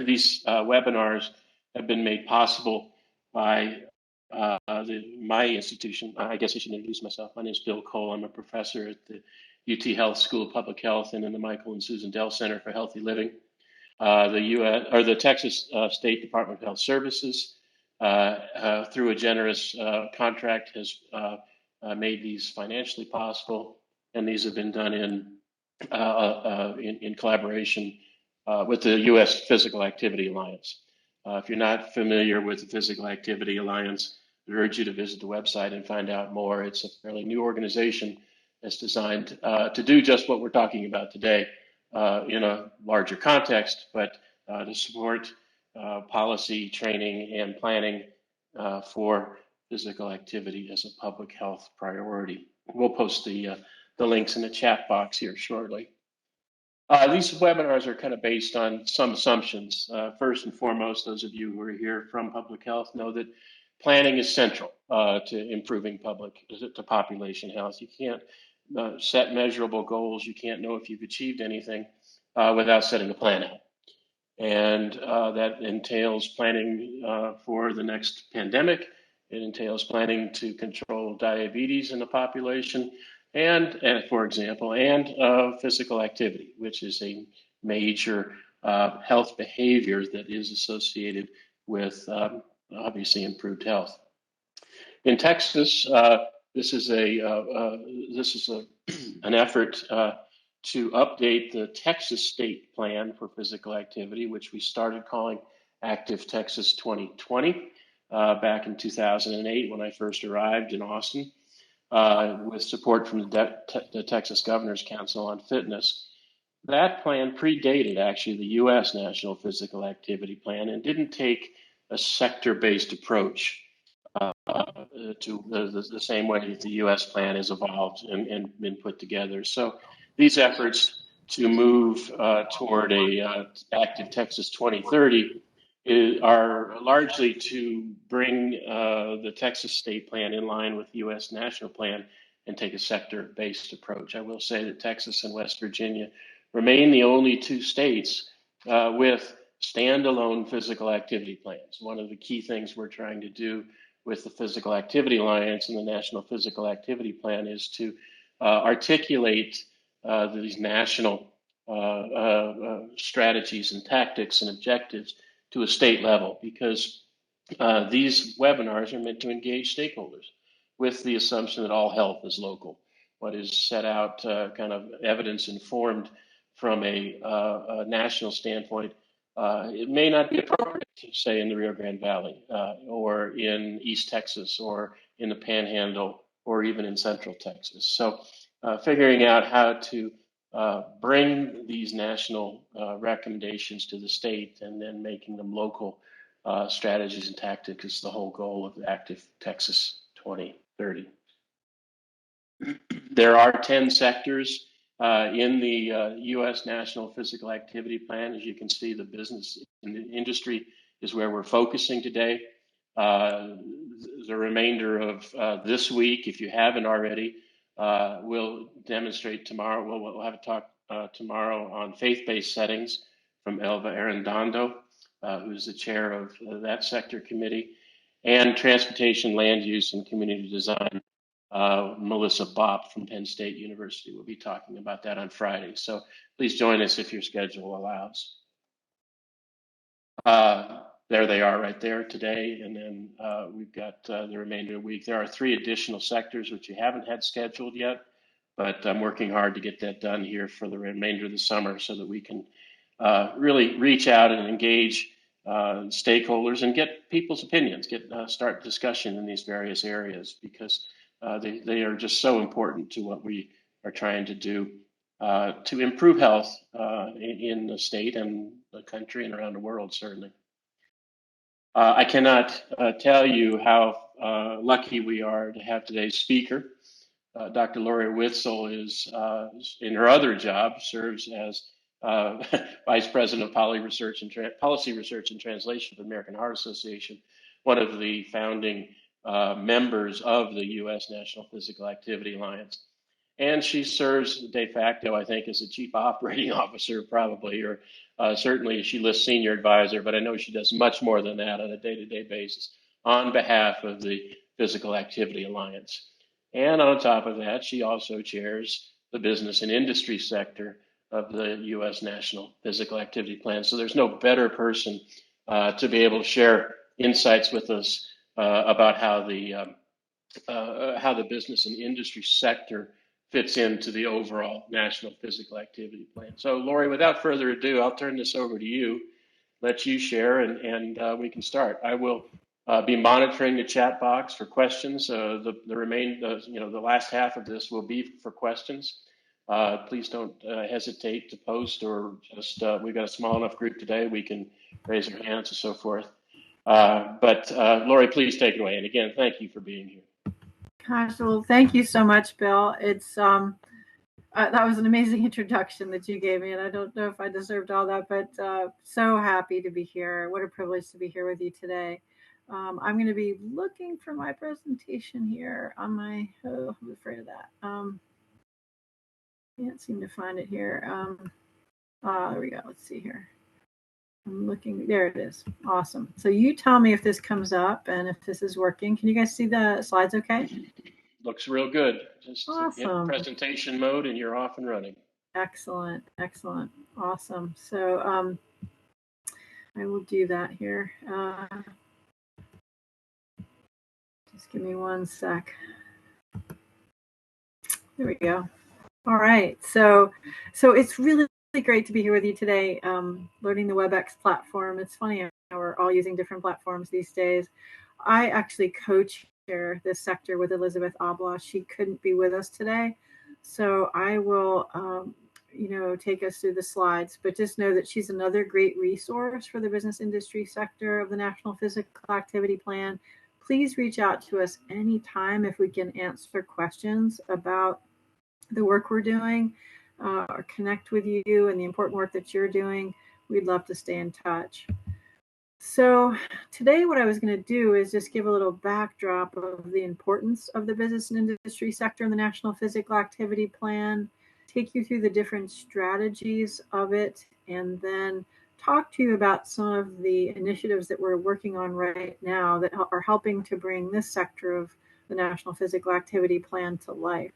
These webinars have been made possible by my institution. I guess I should introduce myself. My name is Bill Cole. I'm a professor at the UT Health School of Public Health and in the Michael and Susan Dell Center for Healthy Living. The Texas State Department of Health Services, through a generous contract, has made these financially possible, and these have been done in collaboration with the U.S. Physical Activity Alliance. If you're not familiar with the Physical Activity Alliance, I urge you to visit the website and find out more. It's a fairly new organization that's designed to do just what we're talking about today in a larger context, but to support policy, training, and planning for physical activity as a public health priority. We'll post the links in the chat box here shortly. These webinars are kind of based on some assumptions. First and foremost, those of you who are here from public health know that planning is central to improving population health. You can't set measurable goals. You can't know if you've achieved anything without setting a plan out. And that entails planning for the next pandemic. It entails planning to control diabetes in the population, and for example, and physical activity, which is a major health behavior that is associated with obviously improved health. In Texas, this is an effort to update the Texas State Plan for Physical Activity, which we started calling Active Texas 2020 back in 2008 when I first arrived in Austin, with support from the Texas Governor's Council on Fitness. That plan predated actually the U.S. National Physical Activity Plan and didn't take a sector-based approach to the same way that the U.S. plan has evolved and been put together. So these efforts to move toward a Active Texas 2030 are largely to bring the Texas state plan in line with the U.S. national plan and take a sector-based approach. I will say that Texas and West Virginia remain the only two states with standalone physical activity plans. One of the key things we're trying to do with the Physical Activity Alliance and the National Physical Activity Plan is to articulate these national strategies and tactics and objectives to a state level, because these webinars are meant to engage stakeholders with the assumption that all health is local. What is set out kind of evidence informed from a national standpoint, it may not be appropriate to say in the Rio Grande Valley or in East Texas or in the Panhandle or even in Central Texas. So figuring out how to bring these national recommendations to the state and then making them local strategies and tactics is the whole goal of Active Texas 2030. There are 10 sectors in the U.S. National Physical Activity Plan. As you can see, the business and the industry is where we're focusing today. The remainder of this week, if you haven't already, we'll demonstrate tomorrow. We'll have a talk tomorrow on faith-based settings from Elva Arredondo, who's the chair of that sector committee, and transportation, land use, and community design. Melissa Bopp from Penn State University will be talking about that on Friday. So please join us if your schedule allows. There they are right there today. And then we've got the remainder of the week. There are 3 additional sectors which you haven't had scheduled yet, but I'm working hard to get that done here for the remainder of the summer so that we can really reach out and engage stakeholders and get people's opinions, start discussion in these various areas, because they are just so important to what we are trying to do to improve health in the state and the country and around the world, certainly. I cannot tell you how lucky we are to have today's speaker. Dr. Laurie Whitsell is, in her other job, serves as Vice President of Policy Research and Translation for the American Heart Association, one of the founding members of the U.S. National Physical Activity Alliance. And she serves de facto, I think, as a chief operating officer, probably, or certainly she lists senior advisor, but I know she does much more than that on a day-to-day basis on behalf of the Physical Activity Alliance. And on top of that, she also chairs the business and industry sector of the U.S. National Physical Activity Plan. So there's no better person to be able to share insights with us about how the business and industry sector fits into the overall National Physical Activity Plan. So, Laurie, without further ado, I'll turn this over to you, let you share, and we can start. I will be monitoring the chat box for questions. The last half of this will be for questions. Please don't hesitate to post, or just we've got a small enough group today we can raise our hands and so forth. But Laurie, please take it away. And again, thank you for being here. Gosh, well, thank you so much, Bill. It's that was an amazing introduction that you gave me, and I don't know if I deserved all that, but so happy to be here. What a privilege to be here with you today. I'm going to be looking for my presentation here on my. Oh, I'm afraid of that. Can't seem to find it here. There we go. Let's see here. I'm looking. There it is. Awesome. So you tell me if this comes up and if this is working. Can you guys see the slides okay? Looks real good. Just awesome. Hit presentation mode and you're off and running. Excellent. Excellent. Awesome. So I will do that here. Just give me one sec. There we go. All right. So it's really great to be here with you today, learning the WebEx platform. It's funny how we're all using different platforms these days. I actually co-chair this sector with Elizabeth Oblaw. She couldn't be with us today, so I will, take us through the slides. But just know that she's another great resource for the business industry sector of the National Physical Activity Plan. Please reach out to us anytime if we can answer questions about the work we're doing, or connect with you and the important work that you're doing. We'd love to stay in touch. So today what I was going to do is just give a little backdrop of the importance of the business and industry sector in the National Physical Activity Plan, take you through the different strategies of it, and then talk to you about some of the initiatives that we're working on right now that are helping to bring this sector of the National Physical Activity Plan to life.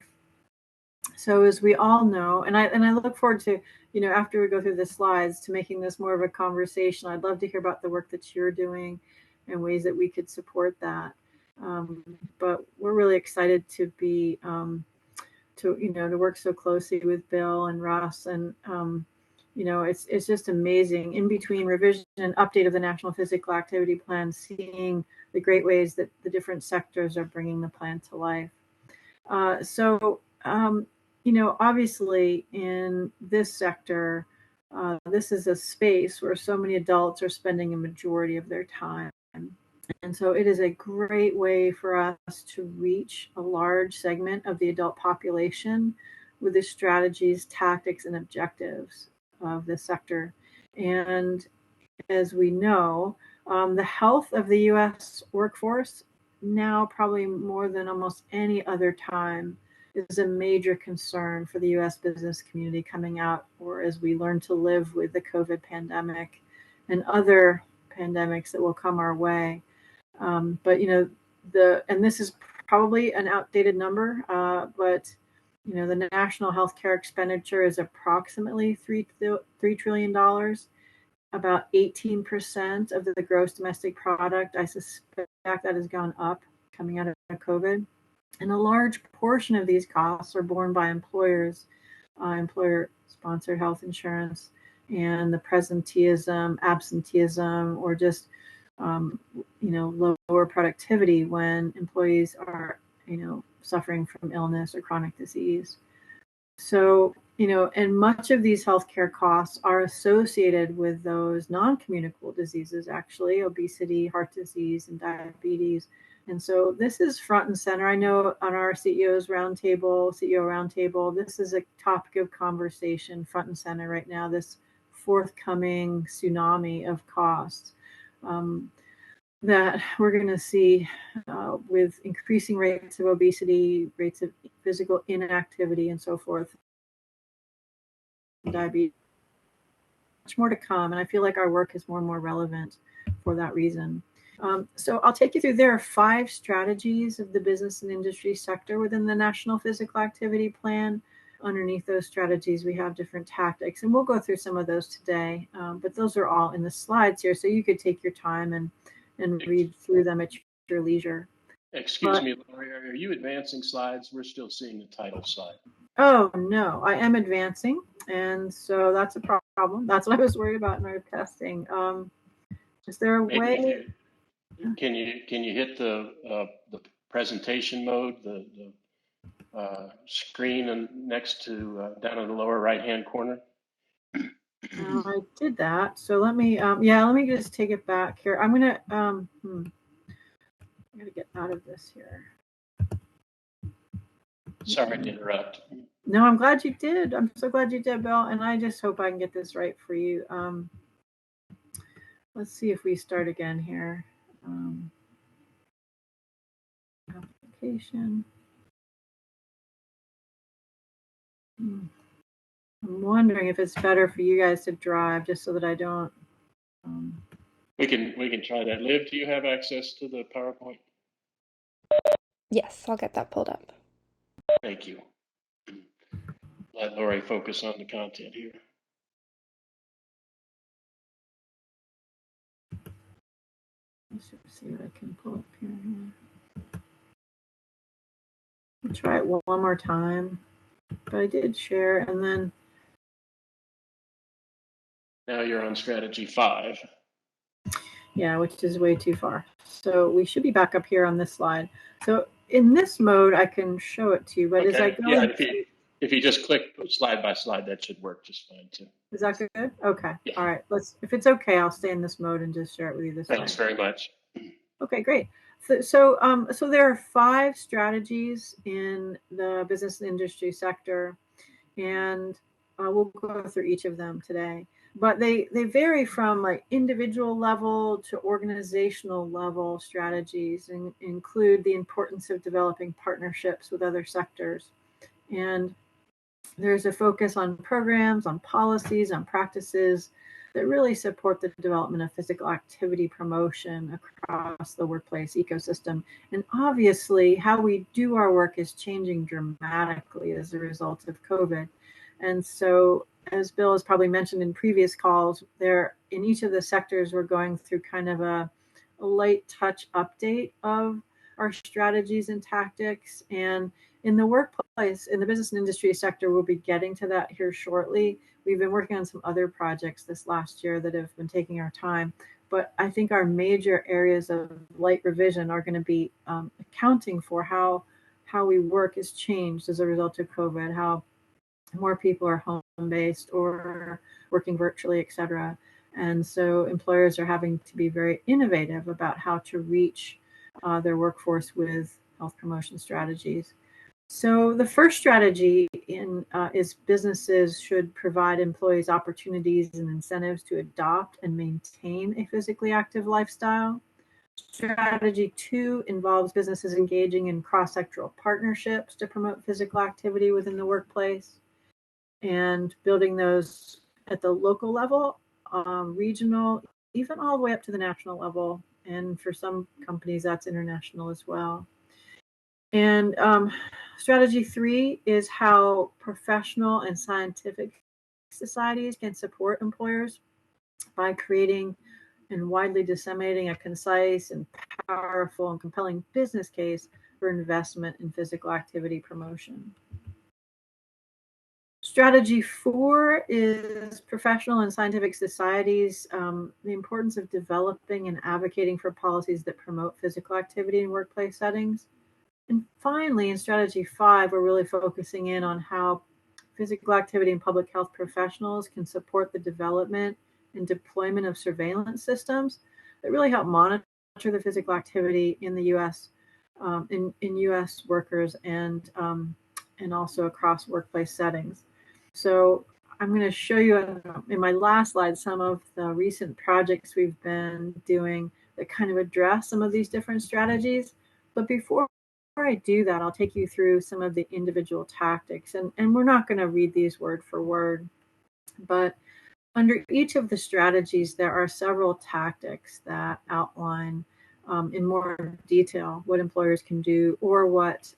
So as we all know, and I look forward to, after we go through the slides, to making this more of a conversation. I'd love to hear about the work that you're doing and ways that we could support that. But we're really excited to be, to work so closely with Bill and Russ. And, it's just amazing. In between revision and update of the National Physical Activity Plan, seeing the great ways that the different sectors are bringing the plan to life. Obviously in this sector, this is a space where so many adults are spending a majority of their time. And so it is a great way for us to reach a large segment of the adult population with the strategies, tactics, and objectives of this sector. And as we know, the health of the U.S. workforce now, probably more than almost any other time, is a major concern for the U.S. business community coming out, or as we learn to live with the COVID pandemic and other pandemics that will come our way. But this is probably an outdated number, but the national healthcare expenditure is approximately $3 trillion, about 18% of the gross domestic product. I suspect that has gone up coming out of COVID. And a large portion of these costs are borne by employers, employer-sponsored health insurance, and the presenteeism, absenteeism, or just lower productivity when employees are suffering from illness or chronic disease. So and much of these healthcare costs are associated with those non-communicable diseases, actually, obesity, heart disease, and diabetes. And so this is front and center. I know on our CEO roundtable, this is a topic of conversation front and center right now, this forthcoming tsunami of costs. that we're going to see with increasing rates of obesity, rates of physical inactivity, and so forth, diabetes. Much more to come, and I feel like our work is more and more relevant for that reason. So I'll take you through. There are 5 strategies of the business and industry sector within the National Physical Activity Plan. Underneath those strategies, we have different tactics, and we'll go through some of those today. But those are all in the slides here, so you could take your time and read through them at your leisure. Excuse me, Laurie, are you advancing slides? We're still seeing the title slide. Oh, no, I am advancing, and so that's a problem. That's what I was worried about in our testing. Is there a way? Can you hit the presentation mode, the screen and next to down in the lower right hand corner? I did that. So let me let me just take it back here. I'm gonna get out of this here. Sorry to interrupt. No, I'm glad you did. I'm so glad you did, Bill. And I just hope I can get this right for you. Let's see if we start again here. Application. I'm wondering if it's better for you guys to drive, just so that I don't. We can try that. Liv, do you have access to the PowerPoint? Yes, I'll get that pulled up. Thank you. Let Laurie focus on the content here. Let's see what I can pull up here. I'll try it one more time. But I did share, and then. Now you're on strategy 5. Yeah, which is way too far. So we should be back up here on this slide. So in this mode, I can show it to you, but as I go if you just click slide by slide, that should work just fine too. Is that good? Okay. Yeah. All right. If it's okay, I'll stay in this mode and just share it with you this way. Thanks very much. Okay, great. So there are 5 strategies in the business and industry sector, and we'll go through each of them today. But they vary from like individual level to organizational level strategies, and include the importance of developing partnerships with other sectors. And there's a focus on programs, on policies, on practices that really support the development of physical activity promotion across the workplace ecosystem. And obviously, how we do our work is changing dramatically as a result of COVID. And so, as Bill has probably mentioned in previous calls, there in each of the sectors, we're going through kind of a light touch update of our strategies and tactics. And in the workplace, in the business and industry sector, we'll be getting to that here shortly. We've been working on some other projects this last year that have been taking our time. But I think our major areas of light revision are going to be accounting for how we work has changed as a result of COVID, how more people are home-based or working virtually, et cetera. And so employers are having to be very innovative about how to reach their workforce with health promotion strategies. So the first strategy is businesses should provide employees opportunities and incentives to adopt and maintain a physically active lifestyle. Strategy 2 involves businesses engaging in cross-sectoral partnerships to promote physical activity within the workplace, and building those at the local level, regional, even all the way up to the national level. And for some companies, that's international as well. And strategy 3 is how professional and scientific societies can support employers by creating and widely disseminating a concise and powerful and compelling business case for investment in physical activity promotion. Strategy 4 is professional and scientific societies, the importance of developing and advocating for policies that promote physical activity in workplace settings. And finally, in strategy 5, we're really focusing in on how physical activity and public health professionals can support the development and deployment of surveillance systems that really help monitor the physical activity in the U.S. In U.S. workers and also across workplace settings. So I'm going to show you in my last slide some of the recent projects we've been doing that kind of address some of these different strategies. But before I do that, I'll take you through some of the individual tactics. And we're not going to read these word for word, but under each of the strategies, there are several tactics that outline in more detail what employers can do, or what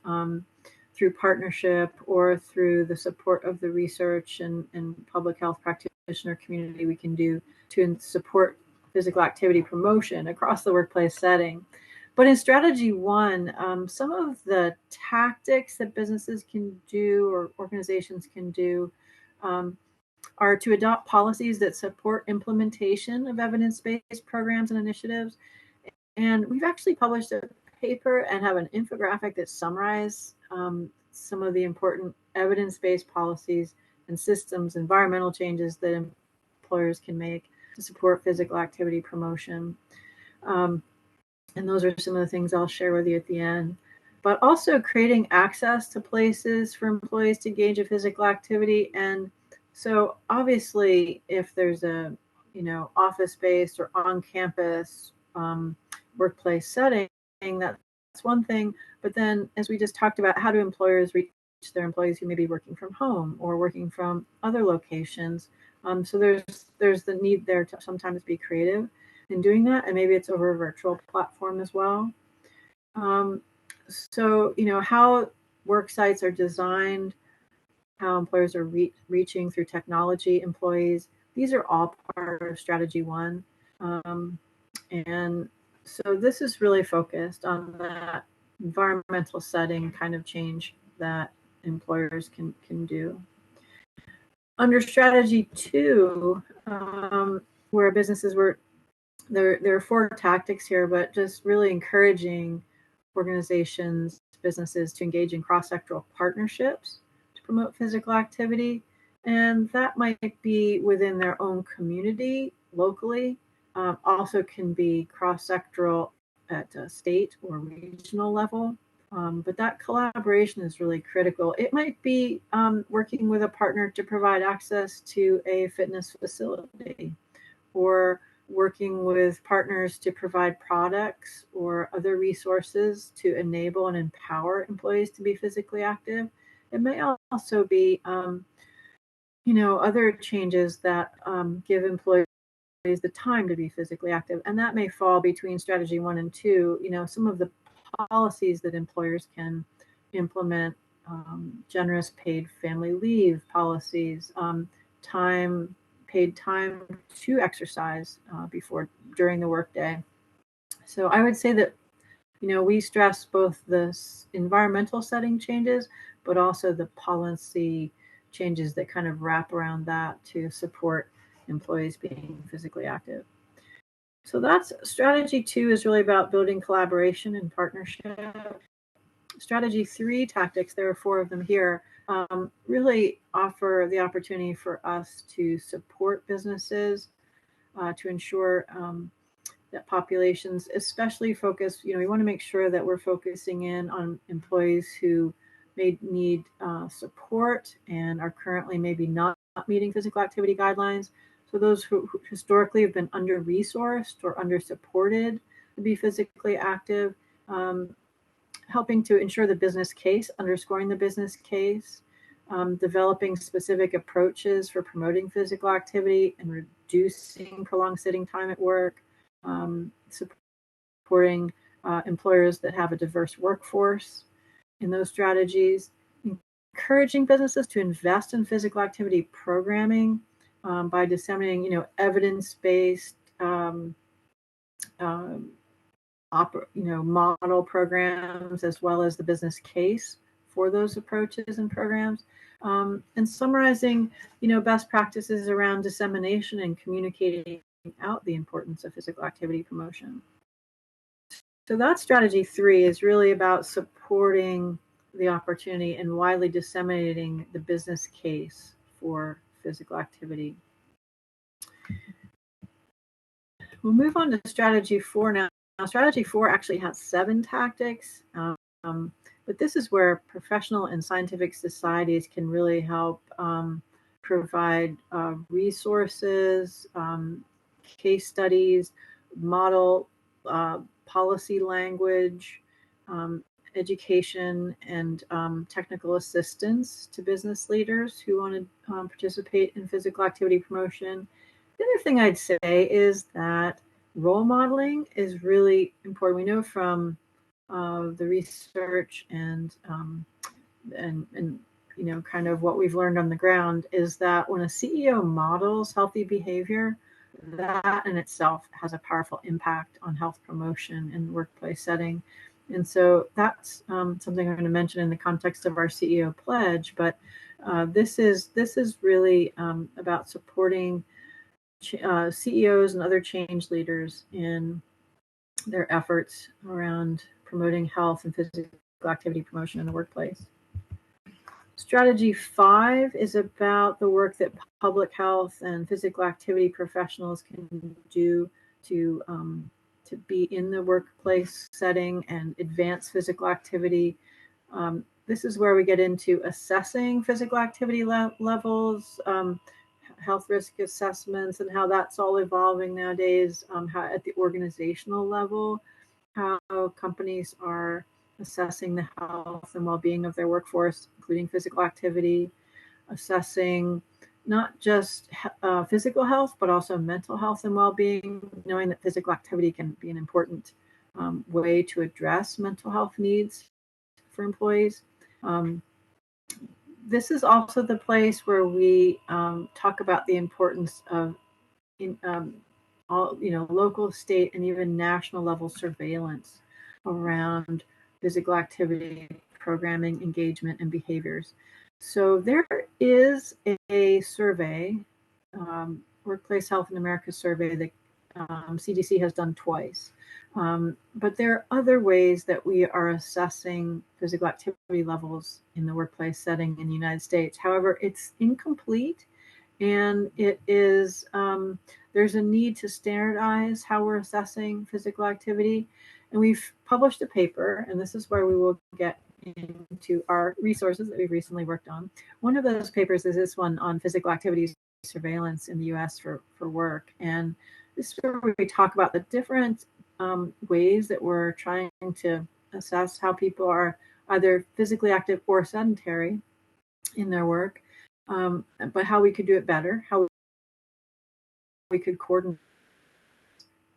through partnership or through the support of the research and public health practitioner community we can do to support physical activity promotion across the workplace setting. But in strategy one, some of the tactics that businesses can do or organizations can do are to adopt policies that support implementation of evidence-based programs and initiatives. And we've actually published a paper and have an infographic that summarizes some of the important evidence-based policies and systems, environmental changes that employers can make to support physical activity promotion. And those are some of the things I'll share with you at the end. But also creating access to places for employees to engage in physical activity. And so obviously, if there's a office-based or on-campus workplace setting, that's one thing. But then, as we just talked about, how do employers reach their employees who may be working from home or working from other locations? So there's the need there to sometimes be creative in doing that, and maybe it's over a virtual platform as well. So how work sites are designed, how employers are reaching through technology employees. These are all part of strategy one. And so this is really focused on that environmental setting kind of change that employers can do. Under strategy two, where businesses were, there are 4 tactics here, but just really encouraging organizations, businesses to engage in cross-sectoral partnerships to promote physical activity. And that might be within their own community locally, also can be cross-sectoral at a state or regional level. But that collaboration is really critical. It might be working with a partner to provide access to a fitness facility, or working with partners to provide products or other resources to enable and empower employees to be physically active. It may also be, other changes that give employees the time to be physically active. And that may fall between strategy 1 and 2. Some of the policies that employers can implement, generous paid family leave policies, paid time to exercise during the workday. So I would say that, we stress both the environmental setting changes, but also the policy changes that kind of wrap around that to support employees being physically active. So that's strategy 2 is really about building collaboration and partnership. Strategy 3 tactics, there are 4 of them here, really offer the opportunity for us to support businesses to ensure that populations, especially focus, we want to make sure that we're focusing in on employees who may need support and are currently maybe not meeting physical activity guidelines. So those who historically have been under-resourced or under-supported to be physically active, helping to ensure the business case, underscoring the business case, developing specific approaches for promoting physical activity and reducing prolonged sitting time at work, supporting employers that have a diverse workforce in those strategies, encouraging businesses to invest in physical activity programming by disseminating, evidence-based model programs, as well as the business case for those approaches and programs, and summarizing, best practices around dissemination and communicating out the importance of physical activity promotion. So that strategy 3 is really about supporting the opportunity and widely disseminating the business case for physical activity. We'll move on to strategy 4 now. Now, strategy 4 actually has 7 tactics, but this is where professional and scientific societies can really help provide resources, case studies, model policy language, education, and technical assistance to business leaders who want to participate in physical activity promotion. The other thing I'd say is that role modeling is really important. We know from the research and kind of what we've learned on the ground is that when a CEO models healthy behavior, that in itself has a powerful impact on health promotion in the workplace setting. And so that's something I'm going to mention in the context of our CEO pledge. But this is really about supporting CEOs and other change leaders in their efforts around promoting health and physical activity promotion in the workplace. Strategy 5 is about the work that public health and physical activity professionals can do to be in the workplace setting and advance physical activity. This is where we get into assessing physical activity levels, health risk assessments, and how that's all evolving nowadays, how at the organizational level, how companies are assessing the health and well-being of their workforce, including physical activity, assessing not just physical health, but also mental health and well-being, knowing that physical activity can be an important way to address mental health needs for employees. This is also the place where we talk about the importance of local, state, and even national level surveillance around physical activity, programming, engagement, and behaviors. So there is a survey, Workplace Health in America survey that CDC has done twice. But there are other ways that we are assessing physical activity levels in the workplace setting in the United States. However, it's incomplete, and it is there's a need to standardize how we're assessing physical activity. And we've published a paper, and this is where we will get into our resources that we've recently worked on. One of those papers is this one on physical activity surveillance in the US for work. And this is where we talk about the different ways that we're trying to assess how people are either physically active or sedentary in their work, but how we could do it better, how we could coordinate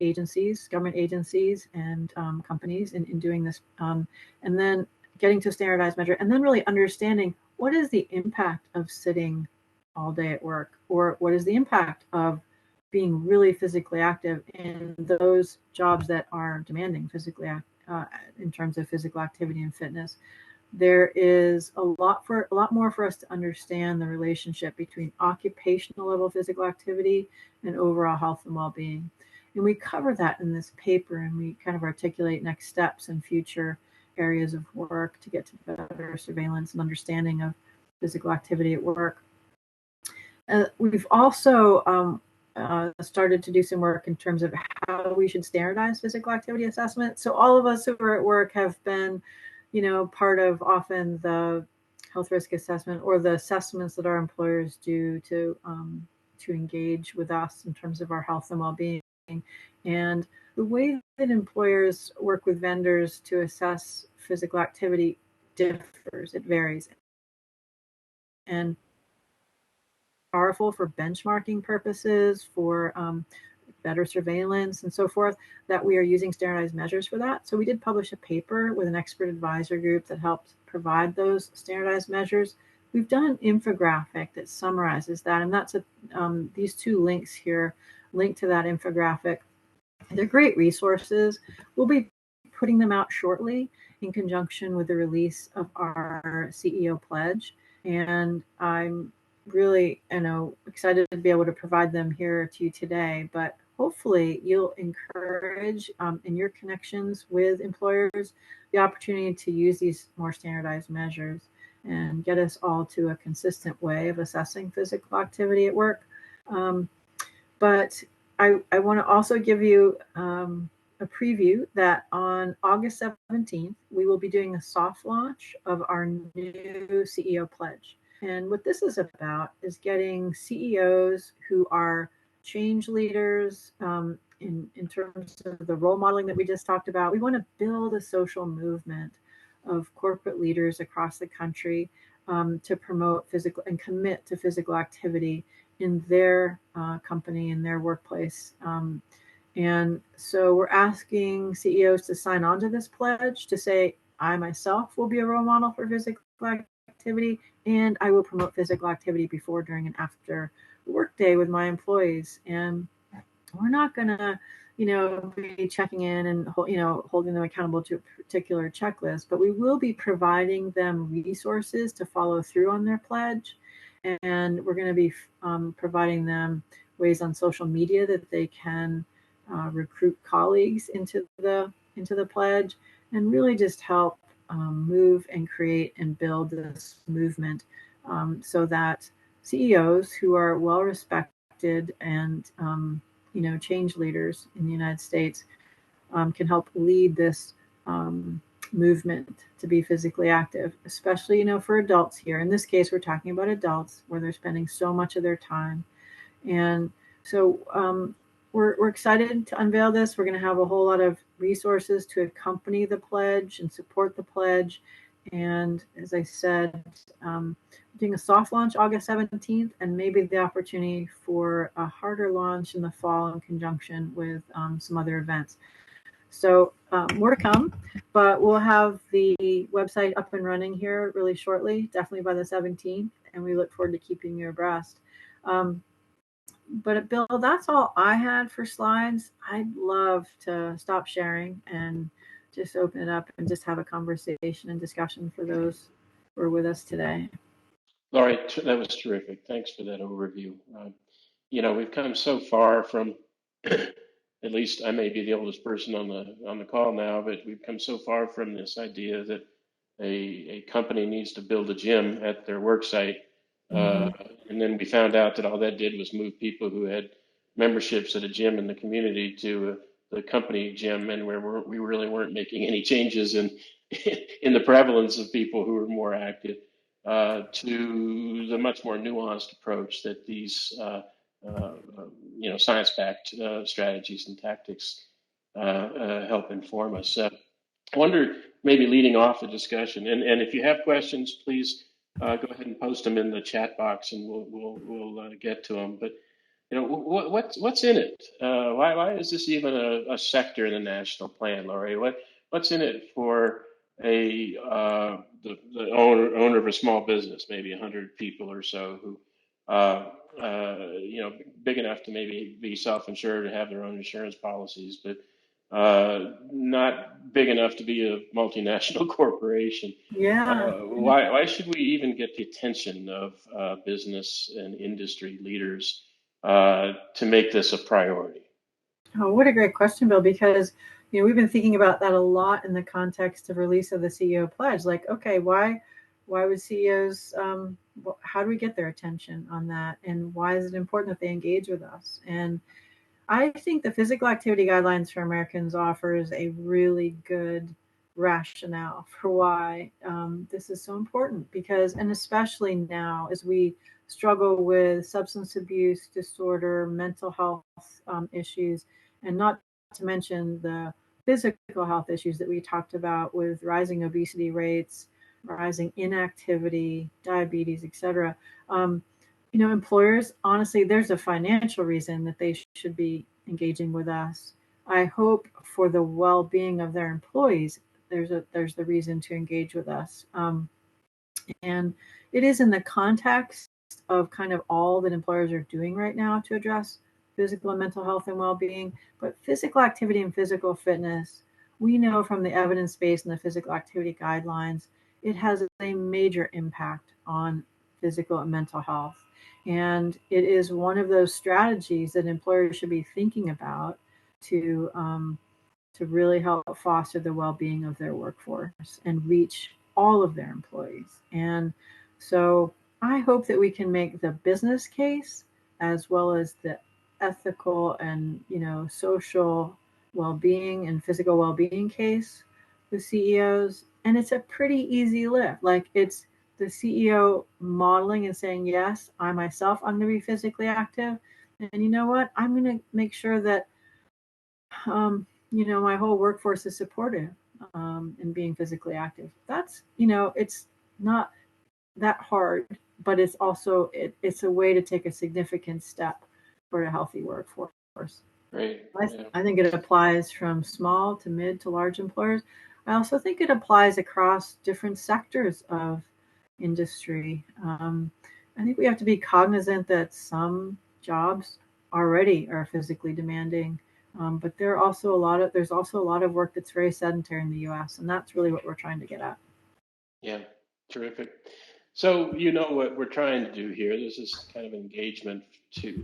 agencies, government agencies, and companies in doing this, and then getting to a standardized measure, and then really understanding what is the impact of sitting all day at work, or what is the impact of being really physically active in those jobs that are demanding physically in terms of physical activity and fitness. There is a lot more for us to understand the relationship between occupational level physical activity and overall health and well-being. And we cover that in this paper, and we kind of articulate next steps and future areas of work to get to better surveillance and understanding of physical activity at work. We've also started to do some work in terms of how we should standardize physical activity assessment. So all of us who are at work have been, part of often the health risk assessment or the assessments that our employers do to engage with us in terms of our health and well-being. And the way that employers work with vendors to assess physical activity differs, it varies. And powerful for benchmarking purposes, for better surveillance and so forth, that we are using standardized measures for that. So we did publish a paper with an expert advisor group that helped provide those standardized measures. We've done an infographic that summarizes that, and that's these two links here link to that infographic. They're great resources. We'll be putting them out shortly in conjunction with the release of our CEO pledge, and I'm really excited to be able to provide them here to you today. But hopefully you'll encourage in your connections with employers the opportunity to use these more standardized measures and get us all to a consistent way of assessing physical activity at work. But I want to also give you a preview that on August 17th, we will be doing a soft launch of our new CEO pledge. And what this is about is getting CEOs who are change leaders in terms of the role modeling that we just talked about, we want to build a social movement of corporate leaders across the country to promote physical and commit to physical activity in their company, in their workplace. And so we're asking CEOs to sign on to this pledge to say, I myself will be a role model for physical activity, and I will promote physical activity before, during, and after workday with my employees. And we're not going to, be checking in and, holding them accountable to a particular checklist, but we will be providing them resources to follow through on their pledge. And we're going to be providing them ways on social media that they can recruit colleagues into the pledge, and really just help move and create and build this movement, so that CEOs who are well respected and change leaders in the United States can help lead this movement to be physically active, especially for adults here. In this case, we're talking about adults where they're spending so much of their time. And so we're excited to unveil this. We're going to have a whole lot of resources to accompany the pledge and support the pledge. And as I said, doing a soft launch August 17th, and maybe the opportunity for a harder launch in the fall in conjunction with some other events. So more to come, but we'll have the website up and running here really shortly, definitely by the 17th, and we look forward to keeping you abreast. But Bill, that's all I had for slides. I'd love to stop sharing and just open it up and just have a conversation and discussion for those who are with us today. Laurie, that was terrific. Thanks for that overview. We've come so far from, at least I may be the oldest person on the call now, but we've come so far from this idea that a company needs to build a gym at their work site. And then we found out that all that did was move people who had memberships at a gym in the community to the company gym, and we really weren't making any changes in in the prevalence of people who were more active, to the much more nuanced approach that these science-backed strategies and tactics help inform us. I wonder, maybe leading off the discussion, and if you have questions, please go ahead and post them in the chat box, and we'll get to them. But what's in it? Why is this even a sector in the national plan, Laurie? What's in it for the owner of a small business, maybe 100 people or so, who big enough to maybe be self-insured or have their own insurance policies, but not big enough to be a multinational corporation? Yeah. Why should we even get the attention of business and industry leaders to make this a priority? Oh, what a great question, Bill, because we've been thinking about that a lot in the context of release of the CEO pledge. Like, okay, why would CEOs, how do we get their attention on that? And why is it important that they engage with us? And I think the physical activity guidelines for Americans offers a really good rationale for why this is so important, because, and especially now as we struggle with substance abuse disorder, mental health issues, and not to mention the physical health issues that we talked about with rising obesity rates, rising inactivity, diabetes, etc. Employers, honestly, there's a financial reason that they should be engaging with us. I hope for the well-being of their employees, there's the reason to engage with us. And it is in the context of kind of all that employers are doing right now to address physical and mental health and well-being. But physical activity and physical fitness, we know from the evidence base and the physical activity guidelines, it has a major impact on physical and mental health. And it is one of those strategies that employers should be thinking about to really help foster the well-being of their workforce and reach all of their employees. And so I hope that we can make the business case as well as the ethical and social well-being and physical well-being case with CEOs. And it's a pretty easy lift. Like, it's the CEO modeling and saying, yes, I myself, I'm going to be physically active. And you know what? I'm going to make sure that my whole workforce is supportive in being physically active. That's, it's not that hard, but it's also it's a way to take a significant step for a healthy workforce. Great. Yeah. I think it applies from small to mid to large employers. I also think it applies across different sectors of industry. I think we have to be cognizant that some jobs already are physically demanding, but there's also a lot of work that's very sedentary in the U.S., and that's really what we're trying to get at. Yeah. Terrific. So you know what we're trying to do here. This is kind of engagement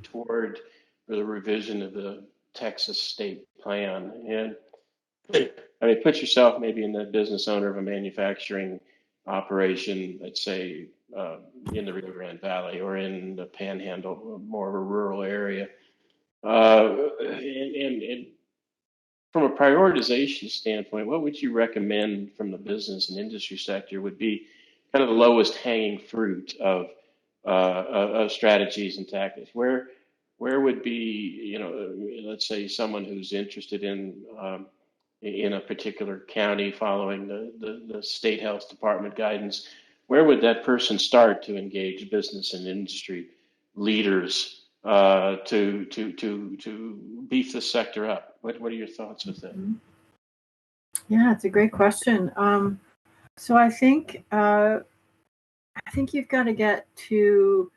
toward the revision of the Texas state plan. And I mean, put yourself maybe in the business owner of a manufacturing operation, let's say in the Rio Grande Valley or in the Panhandle, more of a rural area. And from a prioritization standpoint, what would you recommend from the business and industry sector would be kind of the lowest hanging fruit of strategies and tactics? Where would be, let's say someone who's interested in a particular county following the state health department guidance, where would that person start to engage business and industry leaders to beef the sector up? What are your thoughts with that? Yeah, it's a great question. So I think you've got to get to,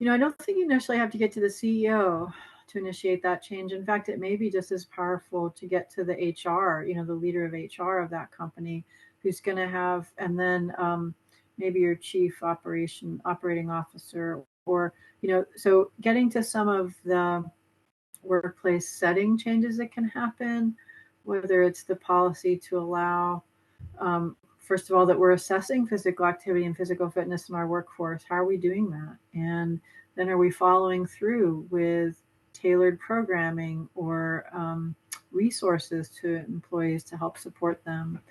I don't think you necessarily have to get to the CEO to initiate that change. In fact, it may be just as powerful to get to the HR, the leader of HR of that company, who's going to have, and then maybe your chief operating officer, or, so getting to some of the workplace setting changes that can happen, whether it's the policy to allow, first of all, that we're assessing physical activity and physical fitness in our workforce. How are we doing that? And then are we following through with tailored programming or resources to employees to help support them?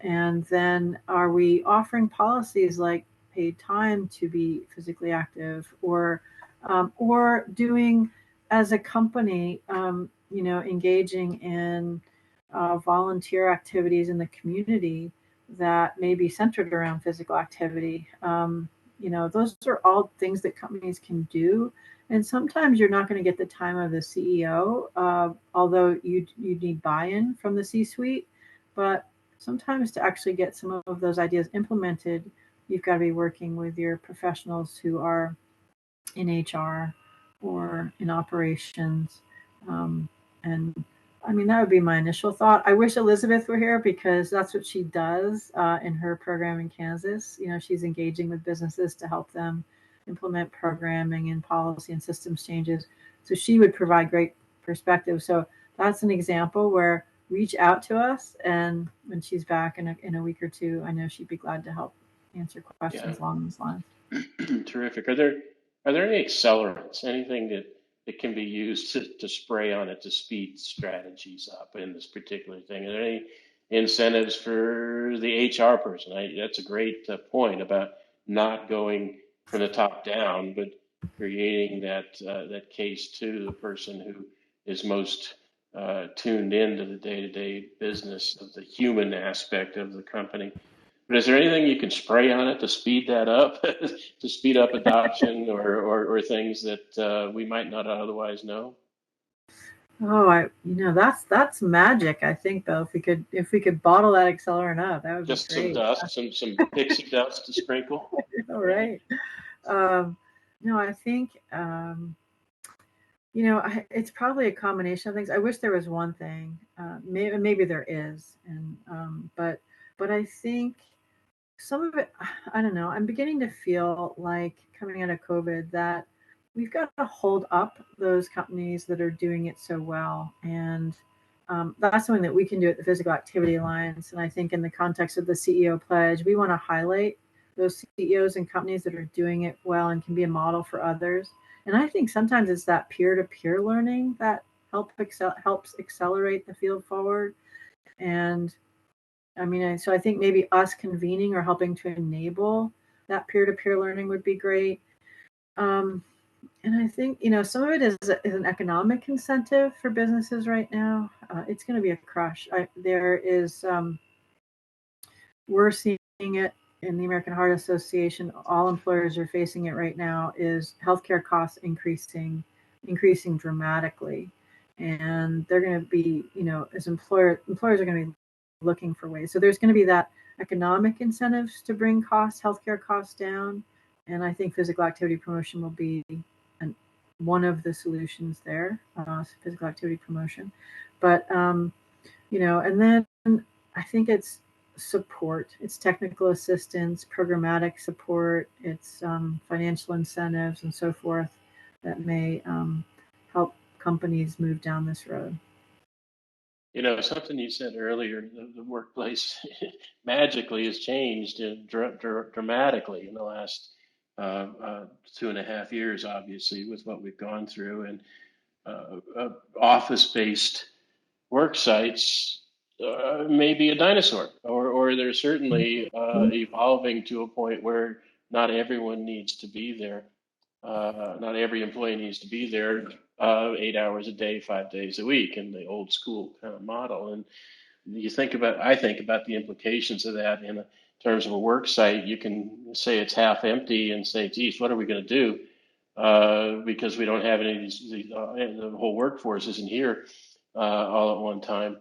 And then are we offering policies like paid time to be physically active, or doing as a company, engaging in volunteer activities in the community that may be centered around physical activity. Those are all things that companies can do. And sometimes you're not going to get the time of the CEO, although you need buy-in from the C-suite. But sometimes to actually get some of those ideas implemented, you've got to be working with your professionals who are in HR or in operations. And I mean, that would be my initial thought. I wish Elizabeth were here because that's what she does in her program in Kansas. She's engaging with businesses to help them implement programming and policy and systems changes. So she would provide great perspective. So that's an example where reach out to us, and when she's back in a week or two, I know she'd be glad to help answer questions along those lines. Terrific. Are there any accelerants, anything that can be used to spray on it to speed strategies up in this particular thing? Are there any incentives for the HR person? That's a great point about not going from the top down, but creating that case to the person who is most tuned into the day-to-day business of the human aspect of the company. But is there anything you can spray on it to speed that up, to speed up adoption or things that we might not otherwise know? Oh, that's magic. I think though, if we could bottle that accelerant up, that would Just be great. some dust, some pixie dust to sprinkle. All right. No, I think it's probably a combination of things. I wish there was one thing. Maybe there is, and but I think some of it, I don't know. I'm beginning to feel like coming out of COVID that we've got to hold up those companies that are doing it so well. And that's something that we can do at the Physical Activity Alliance. And I think in the context of the CEO pledge, we want to highlight those CEOs and companies that are doing it well and can be a model for others. And I think sometimes it's that peer-to-peer learning that helps accelerate the field forward. And I mean, so I think maybe us convening or helping to enable that peer-to-peer learning would be great. And I think, some of it is an economic incentive for businesses right now. It's going to be a crush. We're seeing it in the American Heart Association. All employers are facing it right now. Is healthcare costs increasing dramatically, and they're going to be, as employers are going to be looking for ways. So there's going to be that economic incentives to bring healthcare costs down, and I think physical activity promotion will be one of the solutions there. Physical activity promotion, but and then I think it's support, it's technical assistance, programmatic support, it's financial incentives and so forth that may help companies move down this road. Something you said earlier, the workplace magically has changed dramatically in the last 2.5 years, obviously, with what we've gone through. And office-based work sites may be a dinosaur, or they're certainly evolving to a point where not everyone needs to be there. Not every employee needs to be there 8 hours a day, 5 days a week in the old school kind of model. And I think about the implications of that in terms of a work site. You can say it's half empty and say, geez, what are we going to do? Because we don't have any of these, the whole workforce isn't here all at one time.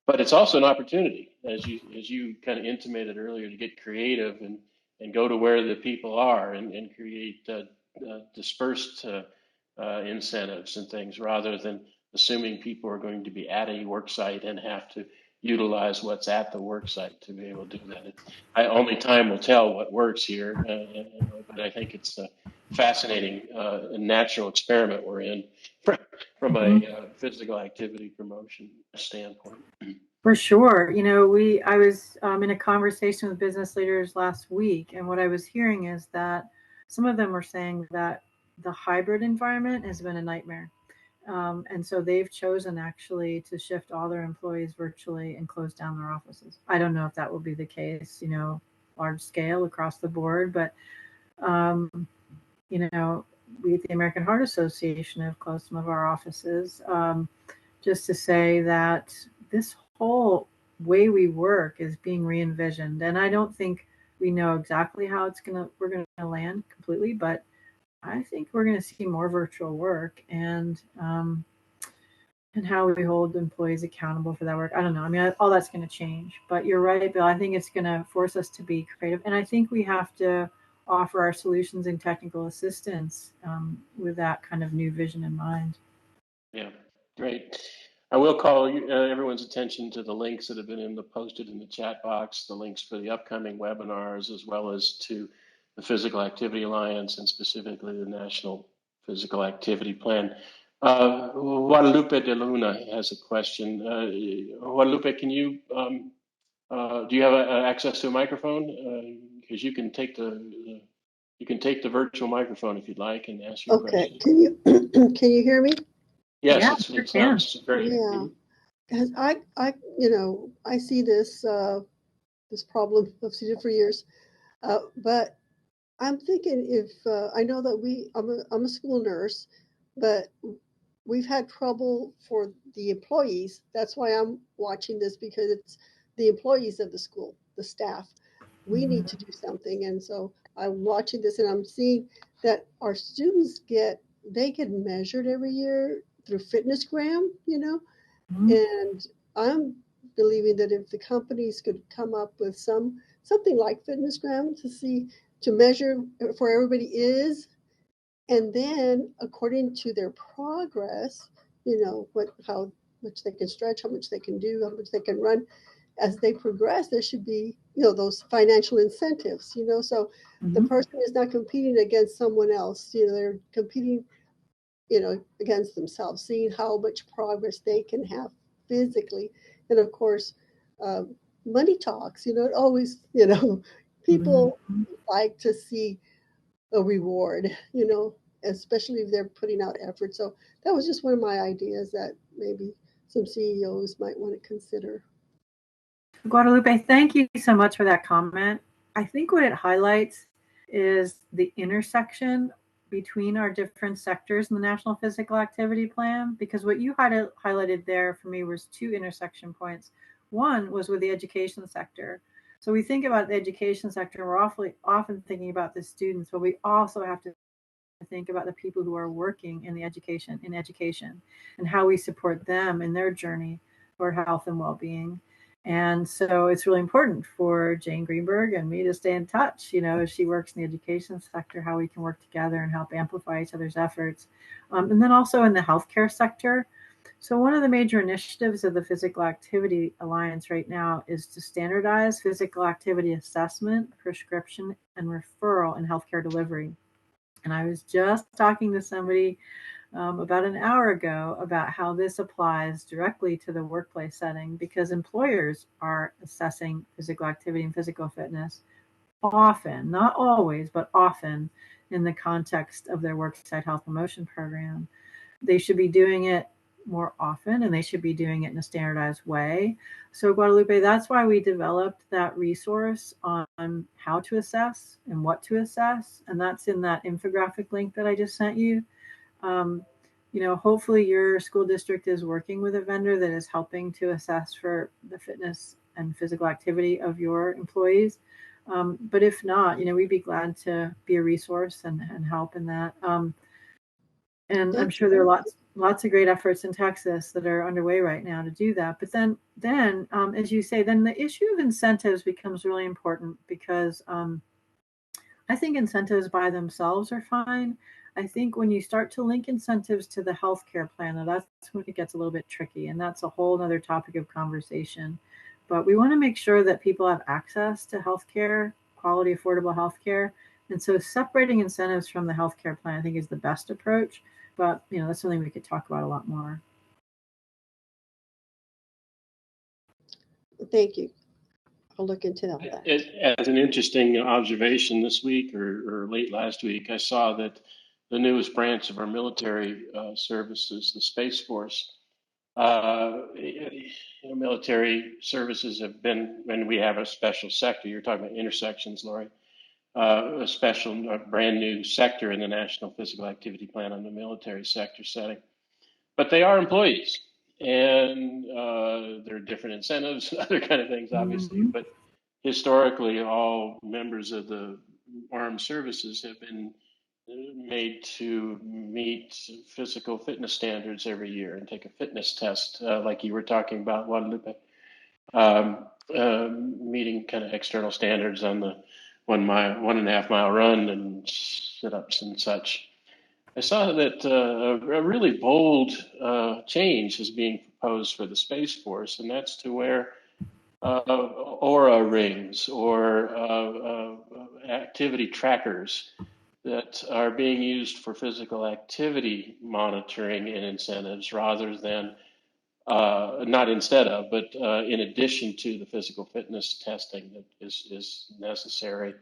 But it's also an opportunity, as you kind of intimated earlier, to get creative and go to where the people are and create dispersed incentives and things, rather than assuming people are going to be at a work site and have to utilize what's at the work site to be able to do that. Only time will tell what works here, but I think it's a fascinating natural experiment we're in from a physical activity promotion standpoint. For sure. I was in a conversation with business leaders last week, and what I was hearing is that some of them were saying that the hybrid environment has been a nightmare. And so they've chosen actually to shift all their employees virtually and close down their offices. I don't know if that will be the case, large scale across the board, but, we at the American Heart Association have closed some of our offices, just to say that this whole way we work is being re-envisioned. And I don't think we know exactly how we're going to land completely, but I think we're going to see more virtual work and how we hold employees accountable for that work. I don't know. I mean, all that's going to change. But you're right, Bill. I think it's going to force us to be creative. And I think we have to offer our solutions and technical assistance with that kind of new vision in mind. Yeah, great. I will call everyone's attention to the links that have been posted in the chat box, the links for the upcoming webinars, as well as to the Physical Activity Alliance and specifically the National Physical Activity Plan. Guadalupe de Luna has a question. Guadalupe, can you do you have access to a microphone? Because you can take the virtual microphone if you'd like and ask your question. Okay. Can you hear me? Yes, it sounds very. Yeah. Because I see this problem. I've seen it for years, but I'm thinking if I know that I'm a school nurse, but we've had trouble for the employees. That's why I'm watching this, because it's the employees of the school, the staff. We need to do something, and so I'm watching this, and I'm seeing that our students get measured every year through FitnessGram, and I'm believing that if the companies could come up with something like FitnessGram to measure for everybody and then according to their progress, how much they can stretch, how much they can do, how much they can run. As they progress, there should be, those financial incentives, so the person is not competing against someone else, they're competing, against themselves, seeing how much progress they can have physically. And of course, money talks, it always, people like to see a reward, especially if they're putting out effort. So that was just one of my ideas that maybe some CEOs might want to consider. Guadalupe, thank you so much for that comment. I think what it highlights is the intersection between our different sectors in the National Physical Activity Plan, because what you highlighted there for me was two intersection points. One was with the education sector. So we think about the education sector, we're often thinking about the students, but we also have to think about the people who are working in education and how we support them in their journey toward health and well-being. And so it's really important for Jane Greenberg and me to stay in touch, as she works in the education sector, how we can work together and help amplify each other's efforts. And then also in the healthcare sector. So one of the major initiatives of the Physical Activity Alliance right now is to standardize physical activity assessment, prescription, and referral in healthcare delivery. And I was just talking to somebody about an hour ago about how this applies directly to the workplace setting, because employers are assessing physical activity and physical fitness often, not always, but often in the context of their worksite health promotion program. They should be doing it more often, and they should be doing it in a standardized way. So Guadalupe, that's why we developed that resource on how to assess and what to assess. And that's in that infographic link that I just sent you. Hopefully your school district is working with a vendor that is helping to assess for the fitness and physical activity of your employees. But if not, we'd be glad to be a resource and help in that. And I'm sure there are lots of great efforts in Texas that are underway right now to do that. But then, as you say, then the issue of incentives becomes really important, because I think incentives by themselves are fine. I think when you start to link incentives to the healthcare plan, that's when it gets a little bit tricky, and that's a whole other topic of conversation. But we want to make sure that people have access to healthcare, quality, affordable healthcare. And so separating incentives from the healthcare plan, I think, is the best approach. But, that's something we could talk about a lot more. Thank you. I'll look into that. As an interesting observation this week or late last week, I saw that the newest branch of our military services, the Space Force, military services have been, when we have a special sector, you're talking about intersections, Laurie, a special, brand new sector in the National Physical Activity Plan on the military sector setting. But they are employees, and there are different incentives, other kind of things, obviously. Mm-hmm. But historically, all members of the armed services have been made to meet physical fitness standards every year and take a fitness test, like you were talking about, Guadalupe, meeting kind of external standards on the 1.5 mile run and sit-ups and such. I saw that a really bold change is being proposed for the Space Force, and that's to wear aura rings or activity trackers that are being used for physical activity monitoring and incentives, rather than not instead of, but in addition to the physical fitness testing that is necessary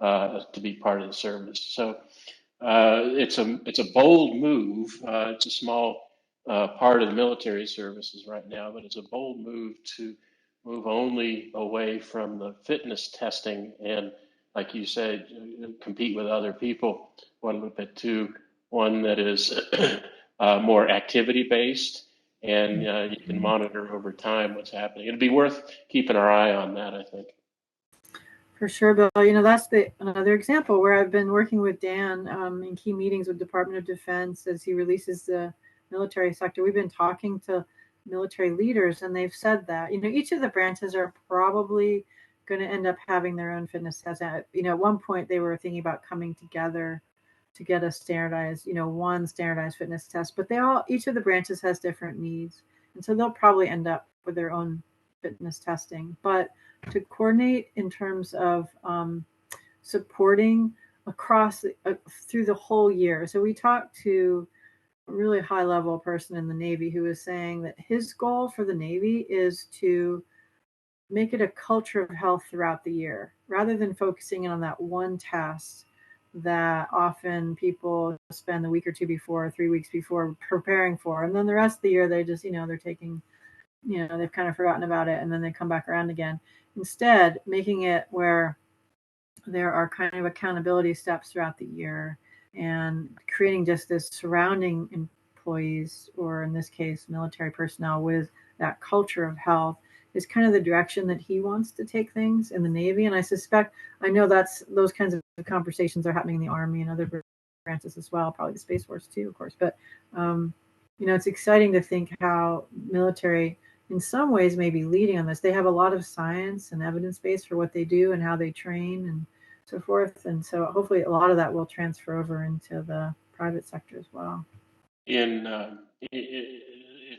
to be part of the service. So it's a bold move. It's a small part of the military services right now, but it's a bold move to move only away from the fitness testing and, like you said, compete with other people. One that is more activity based, and you can monitor over time what's happening. It'd be worth keeping our eye on that, I think. For sure, Bill. That's another example where I've been working with Dan in key meetings with Department of Defense as he releases the military sector. We've been talking to military leaders, and they've said that, each of the branches are probably going to end up having their own fitness test. At one point they were thinking about coming together to get a standardized, one standardized fitness test, but each of the branches has different needs. And so they'll probably end up with their own fitness testing. But to coordinate in terms of supporting across through the whole year. So we talked to a really high level person in the Navy who was saying that his goal for the Navy is to make it a culture of health throughout the year, rather than focusing on that one test that often people spend a week or two before, 3 weeks before preparing for. And then the rest of the year, they just, they're taking, they've kind of forgotten about it, and then they come back around again. Instead, making it where there are kind of accountability steps throughout the year, and creating just this surrounding employees, or in this case, military personnel, with that culture of health is kind of the direction that he wants to take things in the Navy. And I know those kinds of conversations are happening in the Army and other branches as well, probably the Space Force too, of course. But, it's exciting to think how military in some ways may be leading on this. They have a lot of science and evidence base for what they do and how they train and so forth. And so hopefully a lot of that will transfer over into the private sector as well.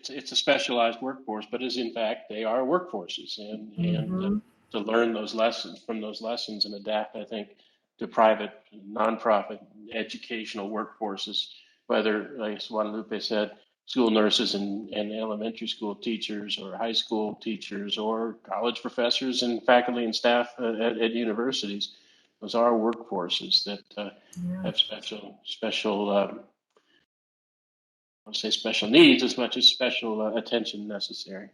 It's a specialized workforce, but as in fact they are workforces, and to learn those lessons and adapt, I think, to private, nonprofit educational workforces, whether, like Guadalupe said, school nurses and elementary school teachers, or high school teachers, or college professors and faculty and staff at universities. Those are workforces that have special I don't say special needs as much as special attention necessary.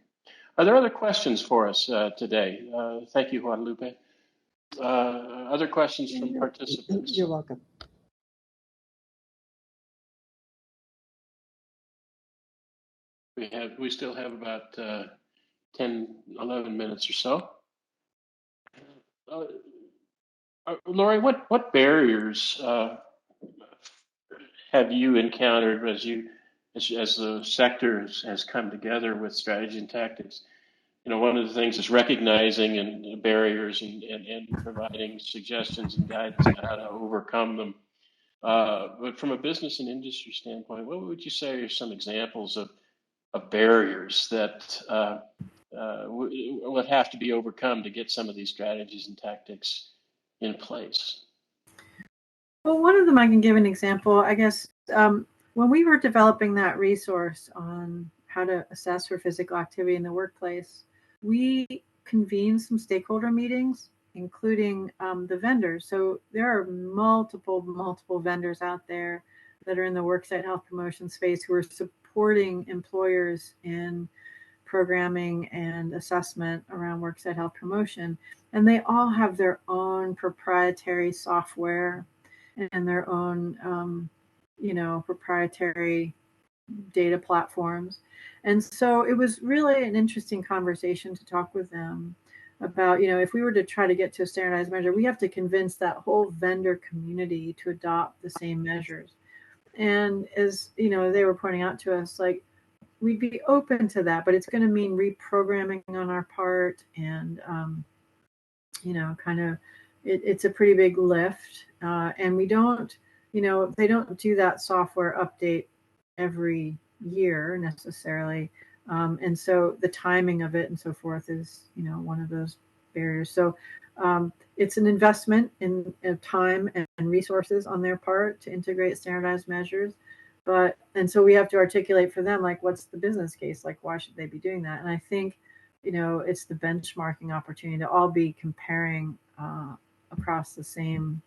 Are there other questions for us today? Thank you, Guadalupe. Other questions from participants? You're welcome. We still have about 10, 11 minutes or so. Laurie, what barriers have you encountered as the sector has come together with strategy and tactics? One of the things is recognizing and barriers and providing suggestions and guidance on how to overcome them. But from a business and industry standpoint, what would you say are some examples of barriers that would have to be overcome to get some of these strategies and tactics in place? Well, one of them, I can give an example. I guess when we were developing that resource on how to assess for physical activity in the workplace, we convened some stakeholder meetings, including the vendors. So there are multiple vendors out there that are in the worksite health promotion space who are supporting employers in programming and assessment around worksite health promotion. And they all have their own proprietary software and their own, proprietary data platforms. And so it was really an interesting conversation to talk with them about, if we were to try to get to a standardized measure, we have to convince that whole vendor community to adopt the same measures. And as, they were pointing out to us, like, we'd be open to that, but it's going to mean reprogramming on our part. And, it's a pretty big lift. And we don't, they don't do that software update every year necessarily. And so the timing of it and so forth is, one of those barriers. So it's an investment in time and resources on their part to integrate standardized measures. And so we have to articulate for them, like, what's the business case? Like, why should they be doing that? And I think, it's the benchmarking opportunity to all be comparing across the same,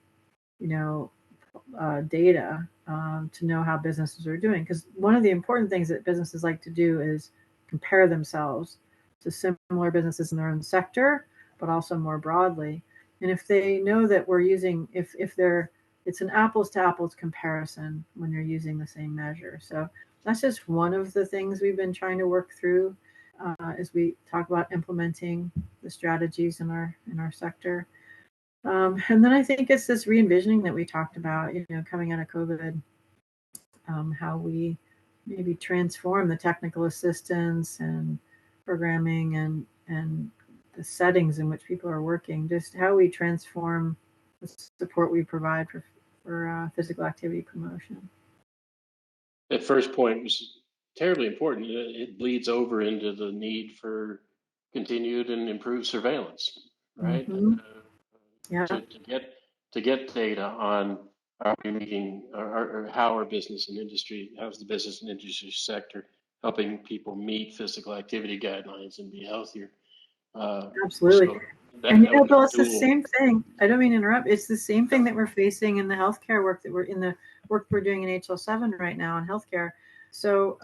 data to know how businesses are doing. Because one of the important things that businesses like to do is compare themselves to similar businesses in their own sector, but also more broadly. And if they know that we're using, it's an apples to apples comparison when you're using the same measure. So that's just one of the things we've been trying to work through as we talk about implementing the strategies in our sector. And then I think it's this re-envisioning that we talked about, coming out of COVID, how we maybe transform the technical assistance and programming and the settings in which people are working, just how we transform the support we provide for physical activity promotion. That first point was terribly important. It bleeds over into the need for continued and improved surveillance, right? Mm-hmm. Yeah. To get data on are we meeting or how our business and industry, how's the business and industry sector helping people meet physical activity guidelines and be healthier? Absolutely. So and Bill, it's the same thing. I don't mean to interrupt. It's the same thing that we're facing in the healthcare work we're doing in HL7 right now in healthcare. So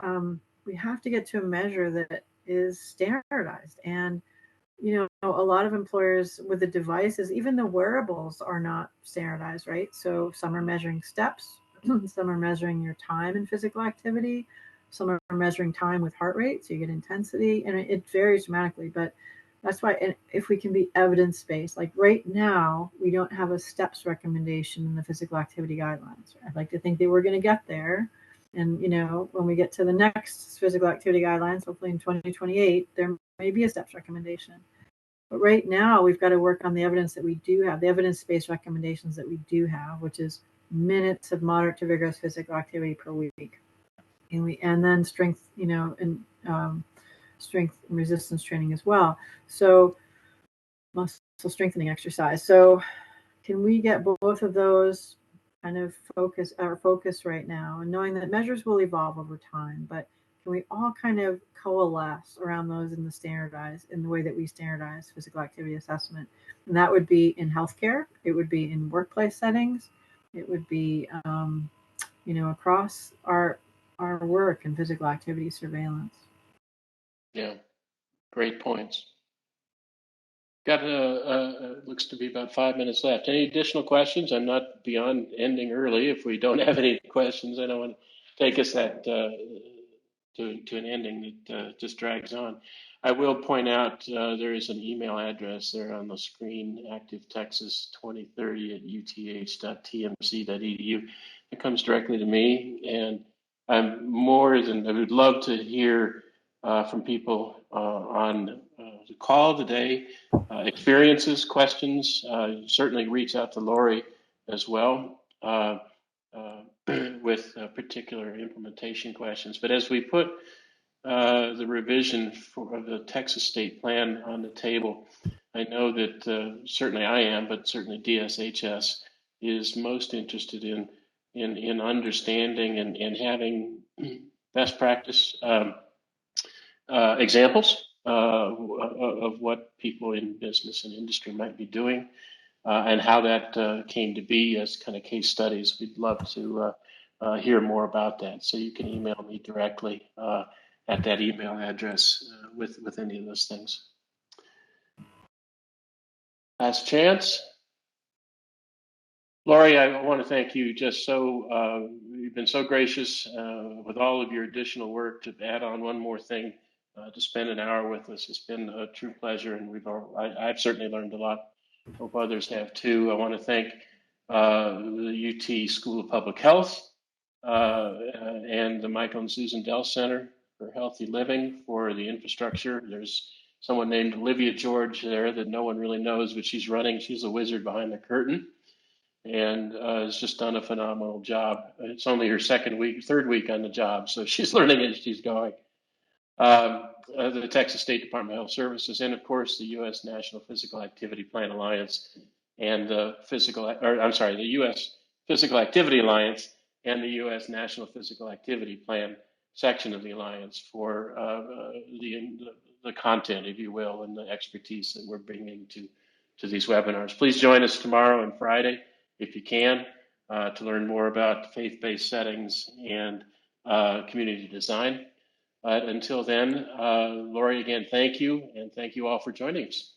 we have to get to a measure that is standardized. And a lot of employers with the devices, even the wearables, are not standardized, right? So some are measuring steps Some are measuring your time in physical activity. Some are measuring time with heart rate, so you get intensity, and it varies dramatically. But that's why if we can be evidence-based, like right now, we don't have a steps recommendation in the physical activity guidelines. I'd like to think that we're going to get there. And, when we get to the next physical activity guidelines, hopefully in 2028, there may be a steps recommendation. But right now, we've got to work on the evidence that we do have, the evidence-based recommendations that we do have, which is minutes of moderate to vigorous physical activity per week. And then strength, and strength and resistance training as well. So muscle strengthening exercise. So can we get both of those kind of focus right now, and knowing that measures will evolve over time, but can we all kind of coalesce around those in the way that we standardize physical activity assessment? And that would be in healthcare, it would be in workplace settings, it would be across our work and physical activity surveillance. Yeah, great points. Got looks to be about 5 minutes left. Any additional questions? I'm not beyond ending early. If we don't have any questions, I don't want to take us to an ending that just drags on. I will point out there is an email address there on the screen, activetexas2030@uth.tmc.edu. It comes directly to me, and I would love to hear from people on the call today, experiences, questions. Certainly reach out to Laurie as well with particular implementation questions. But as we put the revision of the Texas state plan on the table, I know that certainly I am, but certainly DSHS is most interested in understanding and having best practice examples of what people in business and industry might be doing and how that came to be as kind of case studies. We'd love to hear more about that. So you can email me directly at that email address with any of those things. Last chance. Laurie, I want to thank you. You've been so gracious with all of your additional work to add on one more thing, to spend an hour with us. It's been a true pleasure, and I've certainly learned a lot. Hope others have too. I want to thank the UT School of Public Health and the Michael and Susan Dell Center for Healthy Living for the infrastructure. There's someone named Olivia George there that no one really knows, but she's a wizard behind the curtain, and has just done a phenomenal job. It's only her third week on the job, so she's learning as she's going. The Texas State Department of Health Services, and of course the U.S. National Physical Activity Plan Alliance, and the U.S. Physical Activity Alliance and the U.S. National Physical Activity Plan section of the Alliance for the content, if you will, and the expertise that we're bringing to these webinars. Please join us tomorrow and Friday, if you can, to learn more about faith-based settings and community design. But until then, Laurie, again, thank you, and thank you all for joining us.